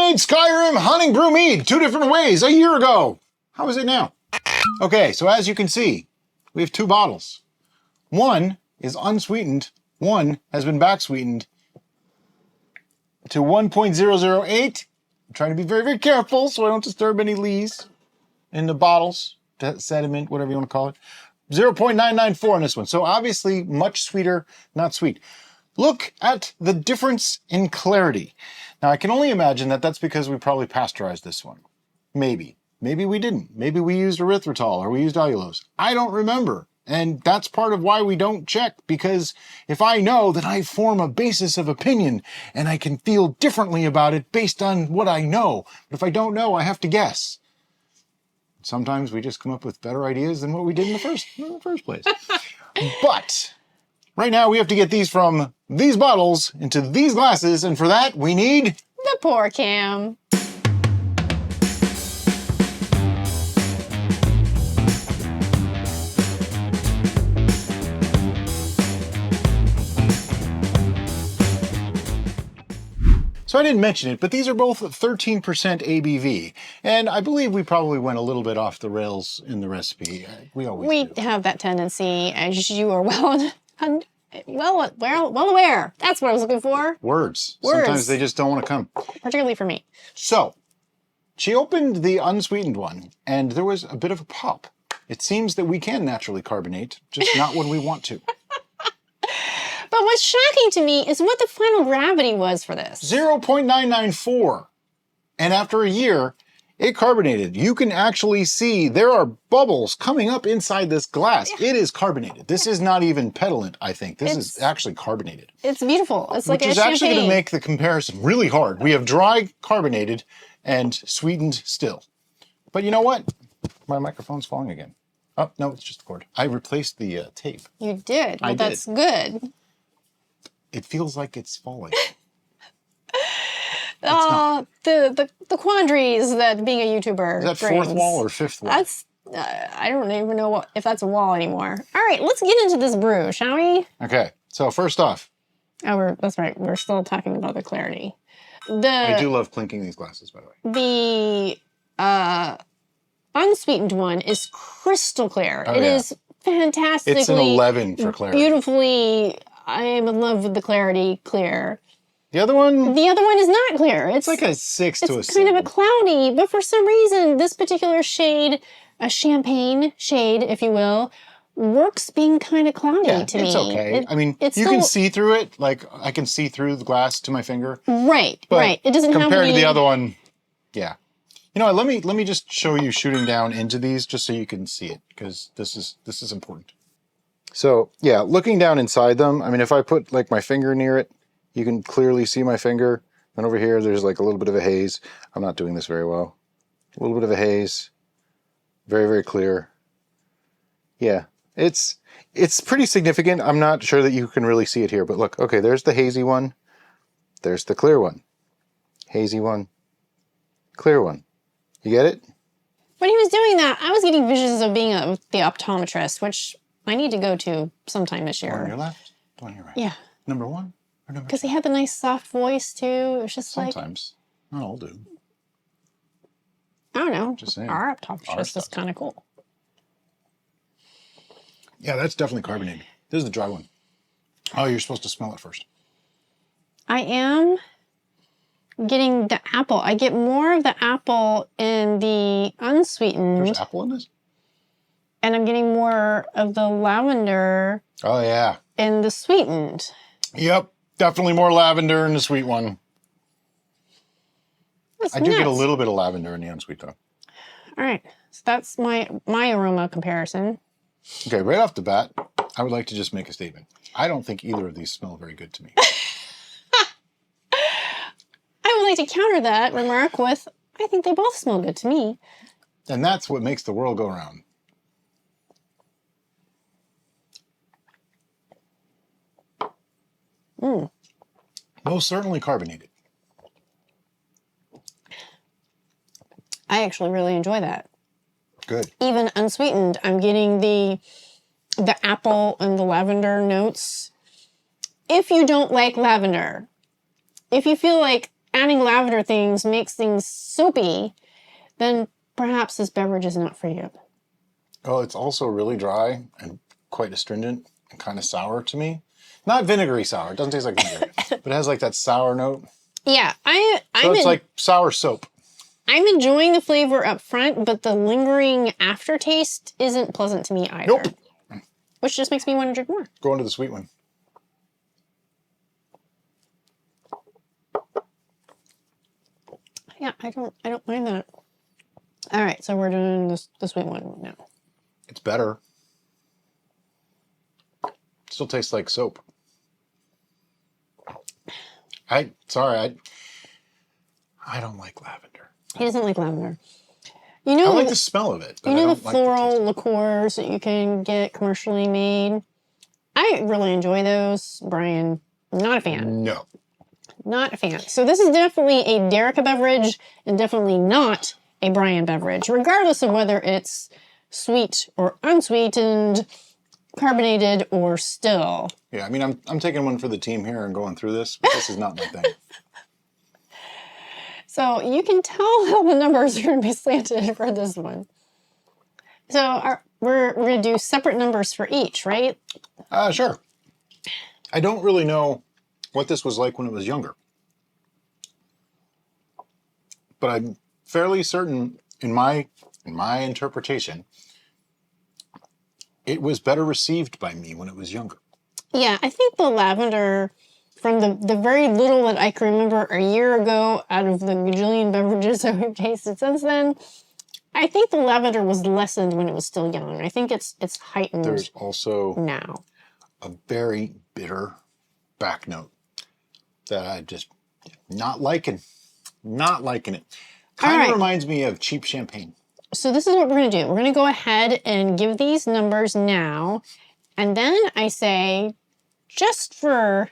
made Skyrim Honningbrew Mead 2 different ways a year ago. How is it now? Okay, so as you can see, we have 2 bottles. One is unsweetened, one has been back sweetened to 1.008. I'm trying to be very, very careful so I don't disturb any lees in the bottles, sediment, whatever you want to call it. 0.994 on this one. So obviously much sweeter, not sweet. Look at the difference in clarity. Now I can only imagine that that's because we probably pasteurized this one. Maybe. Maybe we didn't. Maybe we used erythritol or we used allulose. I don't remember. And that's part of why we don't check, because if I know, then I form a basis of opinion and I can feel differently about it based on what I know. But if I don't know, I have to guess. Sometimes we just come up with better ideas than what we did in the first place. But right now we have to get these from these bottles into these glasses, and for that we need the pour cam. So I didn't mention it, but these are both 13% ABV. And I believe we probably went a little bit off the rails in the recipe. We always do. Have that tendency, as you are well aware. That's what I was looking for. Words. Sometimes they just don't want to come. Particularly for me. So, she opened the unsweetened one, and there was a bit of a pop. It seems that we can naturally carbonate, just not when we want to. But what's shocking to me is what the final gravity was for this. 0.994. And after a year, it carbonated. You can actually see there are bubbles coming up inside this glass. Yeah. It is carbonated. This is not even petulant, I think. This is actually carbonated. It's beautiful. It's like a champagne. Which is actually going to make the comparison really hard. We have dry carbonated and sweetened still. But you know what? My microphone's falling again. Oh, no, it's just the cord. I replaced the tape. You did. Well, that's good. It feels like it's falling. The quandaries that being a YouTuber Is that brings. 4th wall or 5th wall? That's, I don't even know if that's a wall anymore. All right, let's get into this brew, shall we? Okay, so first off. That's right, we're still talking about the clarity. I do love clinking these glasses, by the way. The unsweetened one is crystal clear. It is fantastically. It's an 11 for clarity. Beautifully. I am in love with the clarity clear. The other one? The other one is not clear. It's like a 6 to a 7. It's kind of a cloudy, but for some reason, this particular shade, a champagne shade, if you will, works being kind of cloudy to me. It's okay. I mean, you can see through it. Like, I can see through the glass to my finger. Right, but right. It doesn't have compared to the other one, yeah. You know, let me just show you shooting down into these just so you can see it, because this is important. So yeah, looking down inside them, I mean, if I put like my finger near it, you can clearly see my finger. And over here, there's like a little bit of a haze. I'm not doing this very well. A little bit of a haze. Very, very clear. Yeah, it's pretty significant. I'm not sure that you can really see it here, but look, okay, there's the hazy one. There's the clear one. Hazy one. Clear one. You get it? When he was doing that, I was getting visions of being the optometrist, which I need to go to sometime this year. One on your left, one on your right. Yeah. Number 1 or number 2? Because he had the nice soft voice too. It was just sometimes. Not all do. I don't know. Just saying. Our optometrist is kind of cool. Yeah, that's definitely carbonated. This is the dry one. Oh, you're supposed to smell it first. I am getting the apple. I get more of the apple in the unsweetened. There's apple in this? And I'm getting more of the lavender. Oh, yeah. In the sweetened. Yep. Definitely more lavender in the sweet one. I do get a little bit of lavender in the unsweet, though. All right. So that's my aroma comparison. Okay, right off the bat, I would like to just make a statement. I don't think either of these smell very good to me. I would like to counter that remark with, I think they both smell good to me. And that's what makes the world go round. Most certainly carbonated. I actually really enjoy that. Good. Even unsweetened, I'm getting the apple and the lavender notes. If you don't like lavender, if you feel like adding lavender things makes things soapy, then perhaps this beverage is not for you. Oh, it's also really dry and quite astringent and kind of sour to me. Not vinegary sour. It doesn't taste like vinegar, but it has like that sour note. Yeah, So it's like sour soap. I'm enjoying the flavor up front, but the lingering aftertaste isn't pleasant to me either. Nope. Which just makes me want to drink more. Go into the sweet one. Yeah, I don't mind that. All right, so we're doing the sweet one now. It's better. Still tastes like soap. I don't like lavender. He doesn't like lavender. I like the smell of it. You know the floral liqueurs that you can get commercially made? I really enjoy those. Brian, not a fan. No. Not a fan. So this is definitely a Derica beverage and definitely not a Brian beverage, regardless of whether it's sweet or unsweetened, carbonated or still. Yeah, I mean, I'm taking one for the team here and going through this, but this is not my thing. So you can tell how the numbers are going to be slanted for this one. So we're going to do separate numbers for each, right? Sure. I don't really know what this was like when it was younger, but I'm fairly certain in my interpretation, it was better received by me when it was younger. Yeah, I think the lavender, from the very little that I can remember a year ago out of the gajillion beverages that we've tasted since then, I think the lavender was lessened when it was still young. I think it's heightened. There's also now a very bitter back note that I just not liking. Not liking it. Kind of reminds me of cheap champagne. So this is what we're going to do. We're going to go ahead and give these numbers now. And then I say, just for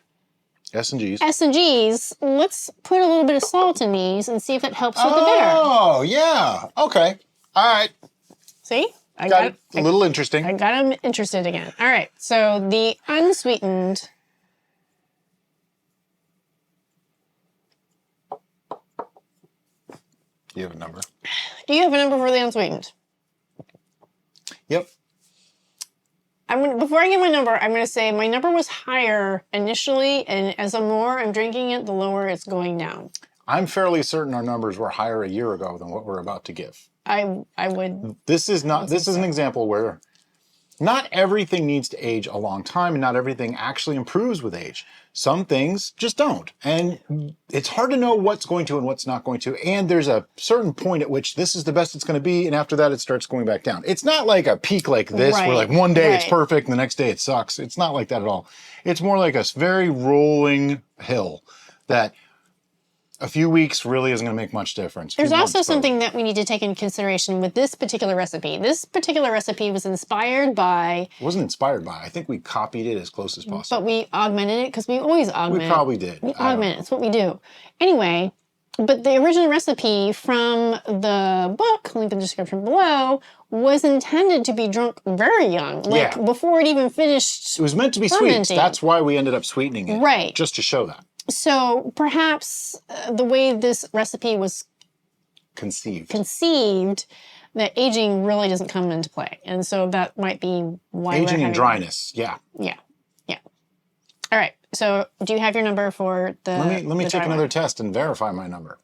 S&Gs, let's put a little bit of salt in these and see if it helps with the bitter. Oh, yeah. Okay. All right. See? I got it. A little interesting. I got them interested again. All right. So the unsweetened. You have a number. Do you have a number for the unsweetened? Yep. Before I give my number, I'm going to say my number was higher initially, and as the more I'm drinking it, the lower it's going down. I'm fairly certain our numbers were higher a year ago than what we're about to give. I would. This is an example where not everything needs to age a long time, and not everything actually improves with age. Some things just don't. And it's hard to know what's going to and what's not going to. And there's a certain point at which this is the best it's going to be, and after that it starts going back down. It's not like a peak like this where like one day it's perfect and the next day it sucks. It's not like that at all. It's more like a very rolling hill that a few weeks really isn't going to make much difference. There's also something that we need to take into consideration with this particular recipe. This particular recipe was inspired by... It wasn't inspired by. I think we copied it as close as possible. But we augmented it because we always augment. We probably did. We augment. It's what we do. Anyway, but the original recipe from the book, link in the description below, was intended to be drunk very young. Before it even finished. It was meant to be sweet. That's why we ended up sweetening it. Right. Just to show that. So perhaps the way this recipe was conceived, that aging really doesn't come into play. And so that might be why aging and dryness. Yeah. Yeah. All right. So do you have your number for the... Let me take another test and verify my number.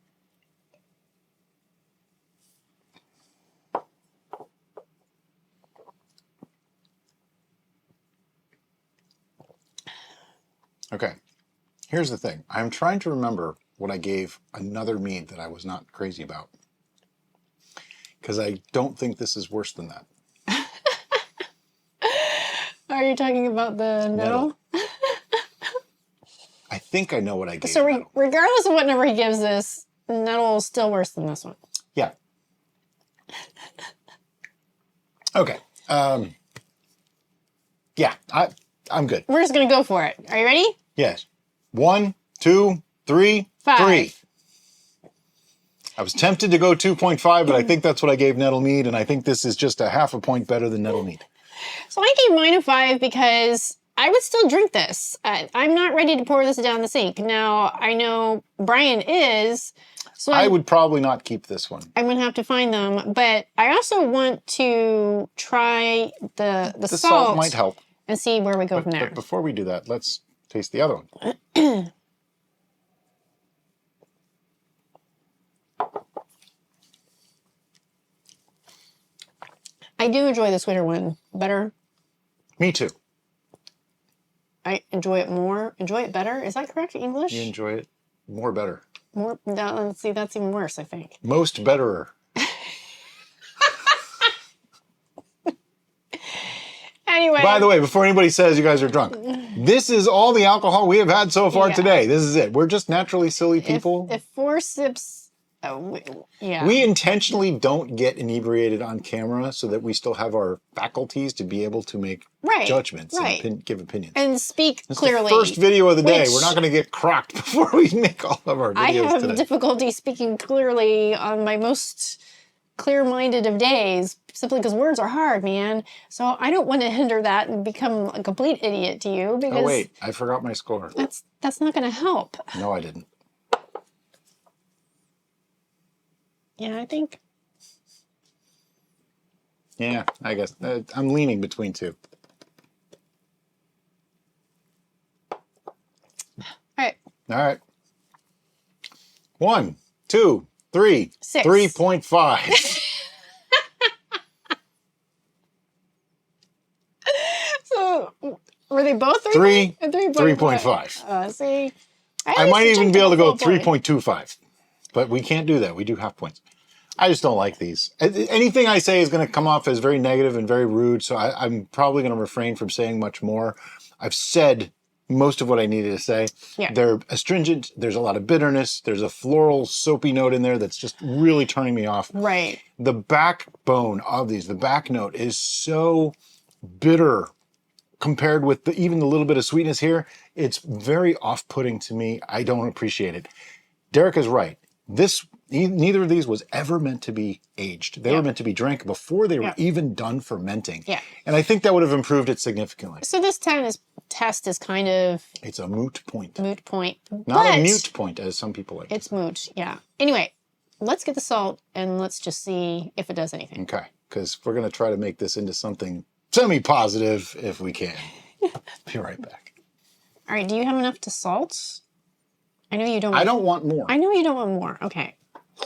Okay. Here's the thing. I'm trying to remember what I gave another mead that I was not crazy about. Because I don't think this is worse than that. Are you talking about the nettle? I think I know what I gave. So regardless of what number he gives this, nettle is still worse than this one. Yeah. Okay. Yeah, I'm good. We're just going to go for it. Are you ready? Yes. 1, 2, 3, 5. 3. I was tempted to go 2.5, but I think that's what I gave Nettle Mead, and I think this is just a half a point better than Nettle Mead. So I gave mine a 5 because I would still drink this. I'm not ready to pour this down the sink. Now, I know Brian is, so I would probably not keep this one. I'm going to have to find them. But I also want to try the The salt. salt might help. And see where we go from there. But before we do that, let's taste the other one. I do enjoy the sweeter one better. Me too. I enjoy it more. Enjoy it better. Is that correct English? You enjoy it more better. More. Let's see. That's even worse, I think. Most betterer. Anyway. By the way, before anybody says you guys are drunk, this is all the alcohol we have had so far today. This is it. We're just naturally silly people. If 4 sips, yeah. We intentionally don't get inebriated on camera so that we still have our faculties to be able to make judgments and give opinions. And speak It's clearly. the first video of the day. We're not going to get crocked before we make all of our videos I have today. difficulty speaking clearly on my most clear-minded of days, simply because words are hard, man. So I don't want to hinder that and become a complete idiot to you, because Oh wait, I forgot my score. that's not going to help. No, I didn't. Yeah, I think. Yeah, I guess I'm leaning between two. All right. 1, 2, 3, 6. 3.5. So were they both 3, 3.5? 3.5. See, I might even be able to go full point. 3.25, but we can't do that. We do half points. I just don't like these. Anything I say is going to come off as very negative and very rude, so I'm probably going to refrain from saying much more. I've said most of what I needed to say. Yeah. They're astringent. There's a lot of bitterness. There's a floral, soapy note in there that's just really turning me off. Right. The backbone of these, the back note, is so bitter compared with even the little bit of sweetness here. It's very off-putting to me. I don't appreciate it. Derek is right. Neither of these was ever meant to be aged. They were meant to be drank before they were even done fermenting. Yeah. And I think that would have improved it significantly. So this test is kind of... It's a moot point. Moot point. Not a mute point, as some people like It's moot, yeah. Anyway, let's get the salt and let's just see if it does anything. Okay, because we're going to try to make this into something semi-positive if we can. Be right back. All right, do you have enough to salt? I know you don't. I don't want more. I know you don't want more. Okay.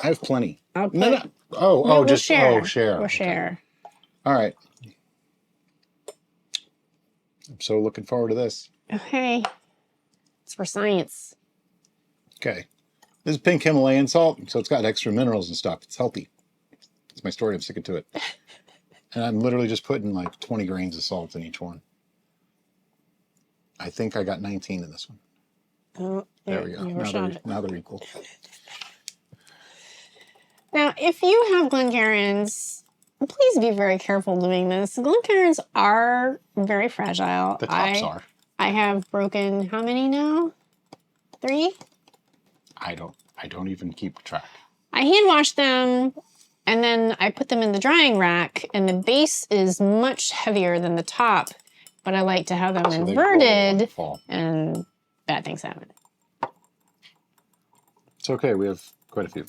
I have plenty. I'll put, No. we'll Share. We'll share. All right. I'm so looking forward to this. Okay. It's for science. Okay. This is pink Himalayan salt, so it's got extra minerals and stuff. It's healthy. It's my story. I'm sticking to it. And I'm literally just putting like 20 grains of salt in each one. I think I got 19 in this one. Oh, there we go. Now they're equal. Now, if you have Glencairns, please be very careful doing this. Glencairns are very fragile. The tops are. I have broken how many now? 3? I don't even keep track. I hand wash them and then I put them in the drying rack, and the base is much heavier than the top, but I like to have them inverted and bad things happen. It's okay. We have quite a few.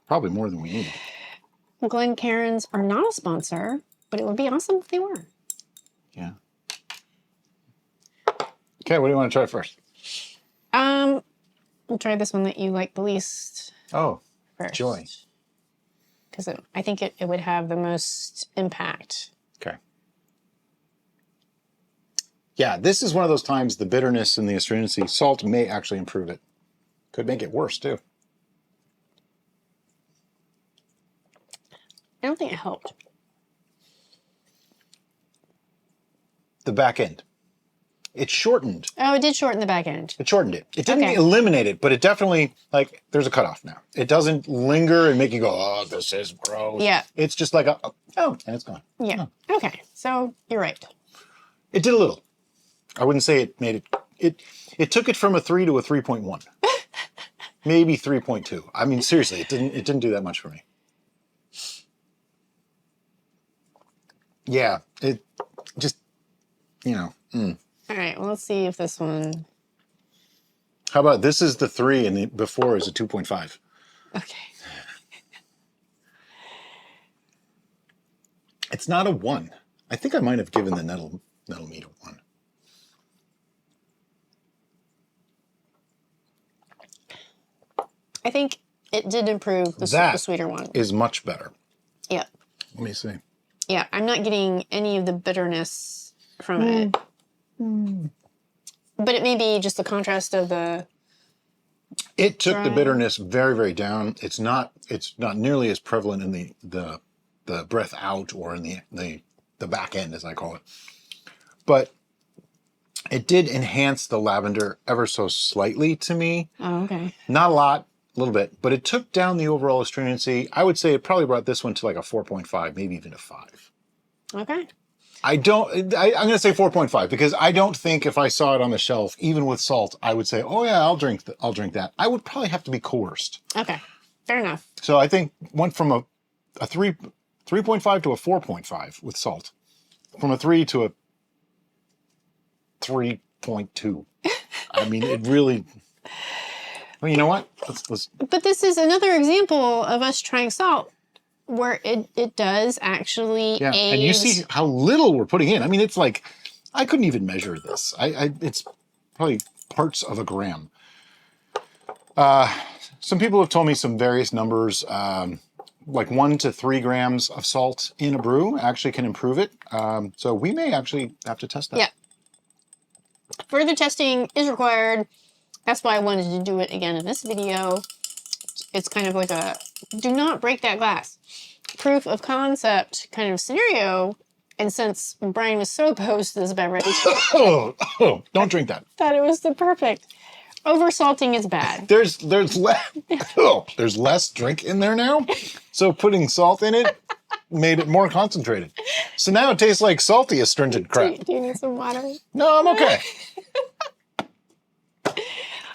Probably more than we need. Glencairns are not a sponsor, but it would be awesome if they were. Yeah. Okay, what do you want to try first? We'll try this one that you like the least. Oh, first. Joy. Because I think it would have the most impact. Okay. Yeah, this is one of those times the bitterness and the astringency, salt may actually improve it. Could make it worse, too. I don't think it helped. The back end. It shortened. Oh, it did shorten the back end. It shortened it. It didn't eliminate it, but it definitely, like, there's a cutoff now. It doesn't linger and make you go, oh, this is gross. Yeah. It's just like, and it's gone. Yeah. Oh. Okay, so you're right. It did a little. I wouldn't say it made it. It took it from a 3 to a 3.1. Maybe 3.2. I mean, seriously, it didn't do that much for me. you know. All right, well, let's see if this one. How about this is the 3 and the before is a 2.5. Okay. It's not a 1. I think I might have given the nettle mead a 1. I think it did improve the That sweeter one. is much better. Yep. Let me see. Yeah, I'm not getting any of the bitterness from it. But it may be just the contrast of the... It took the bitterness very, very down. It's not nearly as prevalent in the breath out or in the back end, as I call it. But it did enhance the lavender ever so slightly to me. Oh, okay. Not a lot, a little bit, but it took down the overall astringency. I would say it probably brought this one to like a 4.5, maybe even a 5. Okay. I'm going to say 4.5 because I don't think if I saw it on the shelf, even with salt, I would say, oh yeah, I'll drink that. I would probably have to be coerced. Okay. Fair enough. So I think went from a 3.5 to a 4.5 with salt. From a 3 to a 3.2. I mean, it really... Well, you know what? Let's... But this is another example of us trying salt where it does actually Yeah, aid. and you see how little we're putting in. I mean, it's like, I couldn't even measure this. It's probably parts of a gram. Some people have told me some various numbers, like 1 to 3 grams of salt in a brew actually can improve it. So we may actually have to test that. Yeah. Further testing is required. That's why I wanted to do it again in this video. It's kind of like a do not break that glass proof of concept kind of scenario. And since Brian was so opposed to this beverage, don't drink that. thought it was the perfect. Oversalting is bad. There's less drink in there now. So putting salt in it made it more concentrated. So now it tastes like salty astringent crap. Do you need some water? No, I'm okay.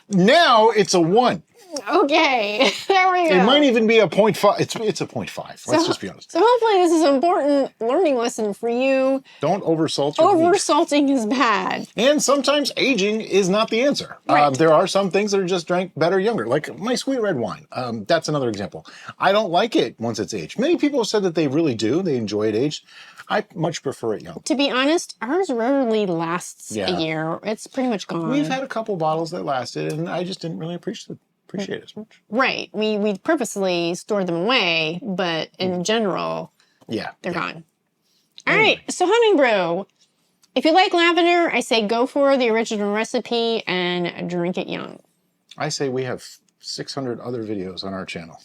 Now it's a 1. Okay, there we go. It might even be a 0.5. It's a 0.5. Let's just be honest. So hopefully this is an important learning lesson for you. Don't oversalt your meat. Oversalting is bad. And sometimes aging is not the answer. Right. There are some things that are just drank better younger, like my sweet red wine. That's another example. I don't like it once it's aged. Many people have said that they really do. They enjoy it aged. I much prefer it young. To be honest, ours rarely lasts Yeah. a year. It's pretty much gone. We've had a couple bottles that lasted, and I just didn't really appreciate it as much. Right. We purposely stored them away, but in general, Yeah. they're gone. All right. So Honningbrew. If you like lavender, I say go for the original recipe and drink it young. I say we have 600 other videos on our channel.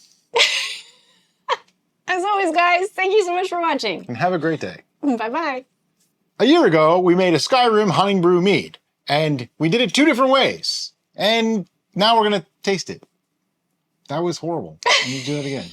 As always, guys, thank you so much for watching. And have a great day. Bye-bye. A year ago, we made a Skyrim Honningbrew Mead, and we did it 2 different ways. And now we're going to taste it. That was horrible. Let me do it again.